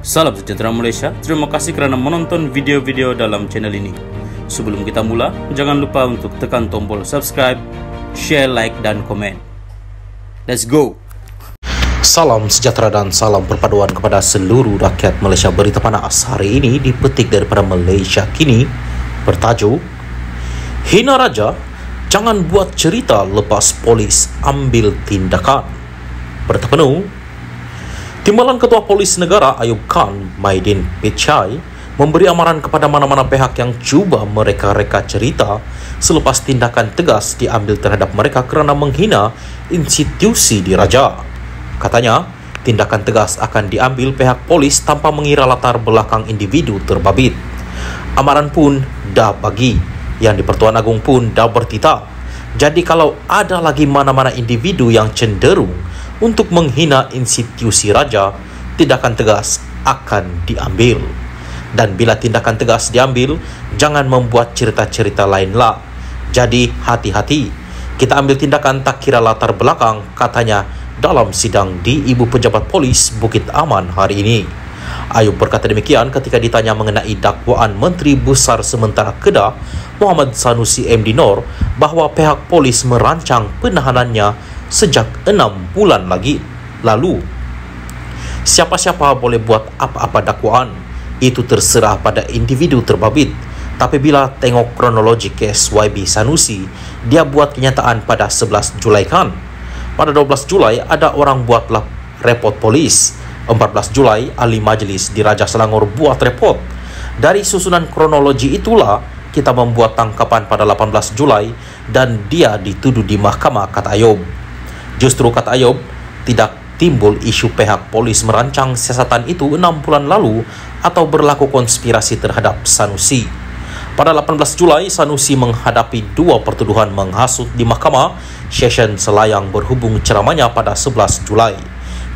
Salam sejahtera Malaysia, terima kasih kerana menonton video-video dalam channel ini. Sebelum kita mula, jangan lupa untuk tekan tombol subscribe, share, like dan komen. Let's go! Salam sejahtera dan salam perpaduan kepada seluruh rakyat Malaysia. Berita panas hari ini dipetik daripada Malaysia Kini bertajuk Hina Raja, jangan buat cerita lepas polis ambil tindakan. Berita penuh. Timbalan Ketua Polis Negara Ayub Khan Maidin Pichai memberi amaran kepada mana-mana pihak yang cuba mereka-reka cerita selepas tindakan tegas diambil terhadap mereka kerana menghina institusi diraja. Katanya, tindakan tegas akan diambil pihak polis tanpa mengira latar belakang individu terbabit. Amaran pun dah bagi, yang di-Pertuan Agong pun dah bertitah. Jadi kalau ada lagi mana-mana individu yang cenderung untuk menghina institusi raja, tindakan tegas akan diambil. Dan bila tindakan tegas diambil, jangan membuat cerita-cerita lainlah. Jadi hati-hati, kita ambil tindakan tak kira latar belakang, katanya dalam sidang di Ibu Pejabat Polis Bukit Aman hari ini. Ayub berkata demikian ketika ditanya mengenai dakwaan Menteri Besar Sementara Kedah Muhammad Sanusi MD Nor bahawa pihak polis merancang penahanannya sejak 6 bulan lalu. Siapa-siapa boleh buat apa-apa dakwaan, itu terserah pada individu terbabit. Tapi bila tengok kronologi kes YB Sanusi, dia buat kenyataan pada 11 Julai kan? Pada 12 Julai ada orang buatlah report polis. 14 Julai ahli majlis di Raja Selangor buat report. Dari susunan kronologi itulah kita membuat tangkapan pada 18 Julai dan dia dituduh di mahkamah, kata Ayub. Justru, kata Ayub, tidak timbul isu pihak polis merancang siasatan itu 6 bulan lalu atau berlaku konspirasi terhadap Sanusi. Pada 18 Julai, Sanusi menghadapi 2 pertuduhan menghasut di Mahkamah Session Selayang berhubung ceramahnya pada 11 Julai.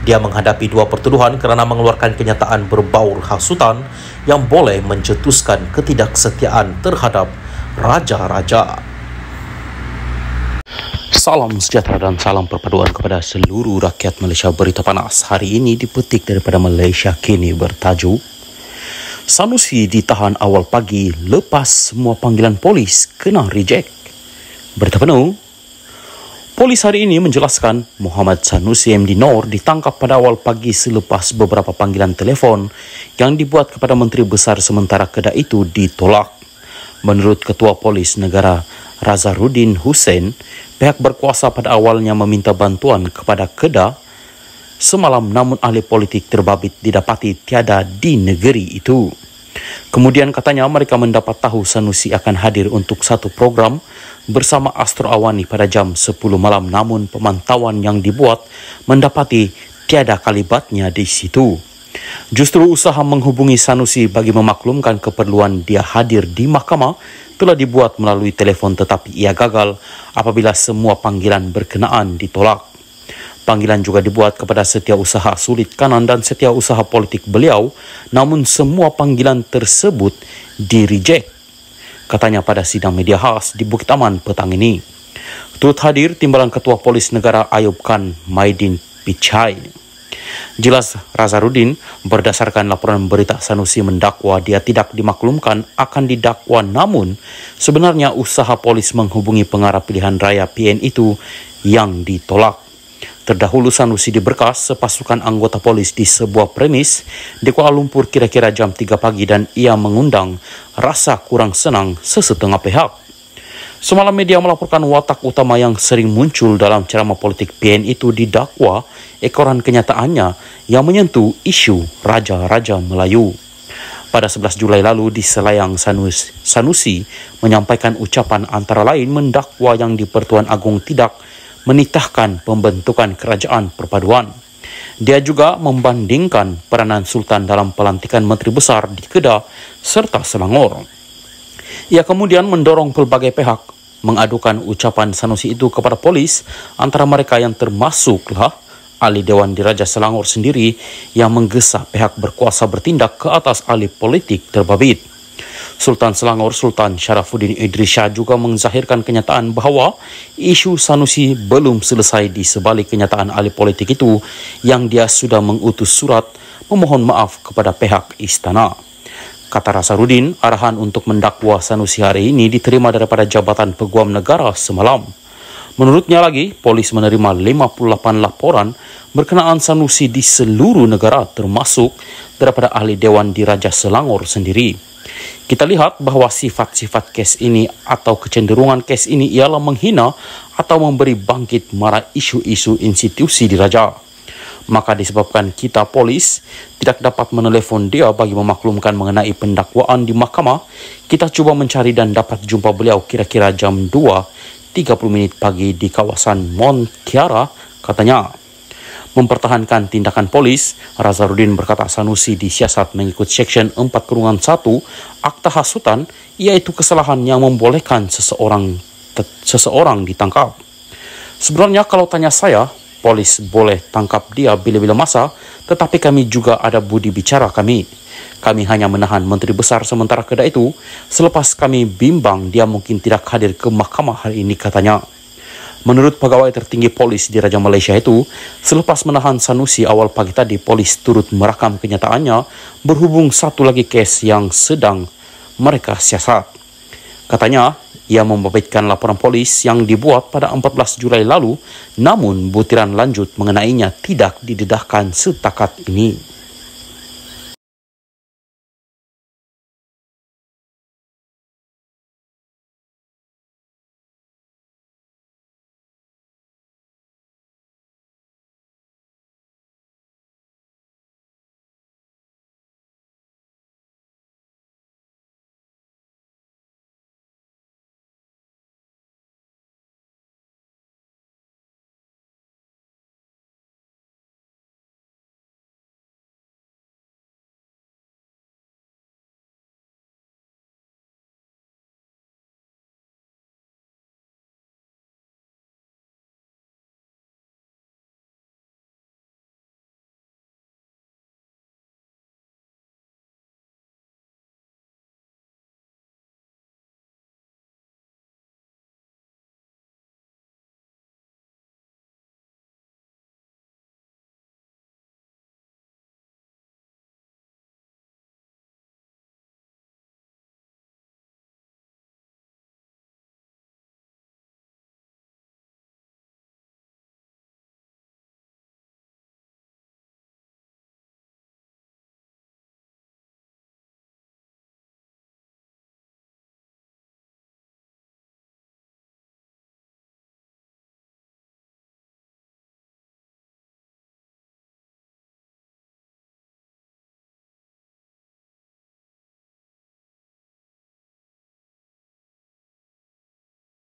Dia menghadapi 2 pertuduhan kerana mengeluarkan kenyataan berbaur hasutan yang boleh mencetuskan ketidaksetiaan terhadap raja-raja. Salam sejahtera dan salam perpaduan kepada seluruh rakyat Malaysia. Berita panas hari ini dipetik daripada Malaysia Kini bertajuk Sanusi ditahan awal pagi lepas semua panggilan polis kena reject. Berita penuh. Polis hari ini menjelaskan Muhammad Sanusi MD Nor ditangkap pada awal pagi selepas beberapa panggilan telefon yang dibuat kepada Menteri Besar Sementara Kedah itu ditolak. Menurut Ketua Polis Negara Razaruddin Hussein, pihak berkuasa pada awalnya meminta bantuan kepada Kedah semalam, namun ahli politik terbabit didapati tiada di negeri itu. Kemudian katanya mereka mendapat tahu Sanusi akan hadir untuk satu program bersama Astro Awani pada jam 10 malam, namun pemantauan yang dibuat mendapati tiada kalibatnya di situ. Justru usaha menghubungi Sanusi bagi memaklumkan keperluan dia hadir di mahkamah telah dibuat melalui telefon, tetapi ia gagal apabila semua panggilan berkenaan ditolak. Panggilan juga dibuat kepada Setiausaha Sulit Kanan dan Setiausaha Politik beliau, namun semua panggilan tersebut di-reject, katanya pada sidang media khas di Bukit Aman petang ini. Turut hadir Timbalan Ketua Polis Negara Ayub Khan Maidin Pichai. Jelas Razaruddin, berdasarkan laporan berita Sanusi mendakwa dia tidak dimaklumkan akan didakwa, namun sebenarnya usaha polis menghubungi pengarah pilihan raya PN itu yang ditolak. Terdahulu Sanusi diberkas sepasukan anggota polis di sebuah premis di Kuala Lumpur kira-kira jam 3 pagi dan ia mengundang rasa kurang senang sesetengah pihak. Semalam media melaporkan watak utama yang sering muncul dalam ceramah politik PN itu didakwa ekoran kenyataannya yang menyentuh isu raja-raja Melayu. Pada 11 Julai lalu di Selayang, Sanusi menyampaikan ucapan antara lain mendakwa yang di-Pertuan Agong tidak menitahkan pembentukan kerajaan perpaduan. Dia juga membandingkan peranan Sultan dalam pelantikan Menteri Besar di Kedah serta Selangor. Ia kemudian mendorong pelbagai pihak mengadukan ucapan Sanusi itu kepada polis, antara mereka yang termasuklah ahli Dewan di Raja Selangor sendiri yang menggesa pihak berkuasa bertindak ke atas ahli politik terbabit. Sultan Selangor Sultan Sharafuddin Idris Shah juga menzahirkan kenyataan bahawa isu Sanusi belum selesai di sebalik kenyataan ahli politik itu yang dia sudah mengutus surat memohon maaf kepada pihak istana. Kata Nasaruddin, arahan untuk mendakwa Sanusi hari ini diterima daripada Jabatan Peguam Negara semalam. Menurutnya lagi, polis menerima 58 laporan berkenaan Sanusi di seluruh negara termasuk daripada ahli Dewan Diraja Selangor sendiri. Kita lihat bahawa sifat-sifat kes ini atau kecenderungan kes ini ialah menghina atau memberi bangkit marah isu-isu institusi diraja. Maka disebabkan kita polis tidak dapat menelefon dia bagi memaklumkan mengenai pendakwaan di mahkamah, kita cuba mencari dan dapat jumpa beliau kira-kira jam 2.30 pagi di kawasan Montiara, katanya. Mempertahankan tindakan polis, Nasaruddin berkata Sanusi disiasat mengikut Seksyen 4-1 Akta Hasutan, iaitu kesalahan yang membolehkan seseorang ditangkap. Sebenarnya kalau tanya saya, polis boleh tangkap dia bila-bila masa, tetapi kami juga ada budi bicara kami. Kami hanya menahan Menteri Besar sementara kedai itu, selepas kami bimbang dia mungkin tidak hadir ke mahkamah hari ini, katanya. Menurut pegawai tertinggi polis di Raja Malaysia itu, selepas menahan Sanusi awal pagi tadi, polis turut merakam kenyataannya berhubung satu lagi kes yang sedang mereka siasat. Katanya, ia membabitkan laporan polis yang dibuat pada 14 Julai lalu, namun butiran lanjut mengenainya tidak didedahkan setakat ini.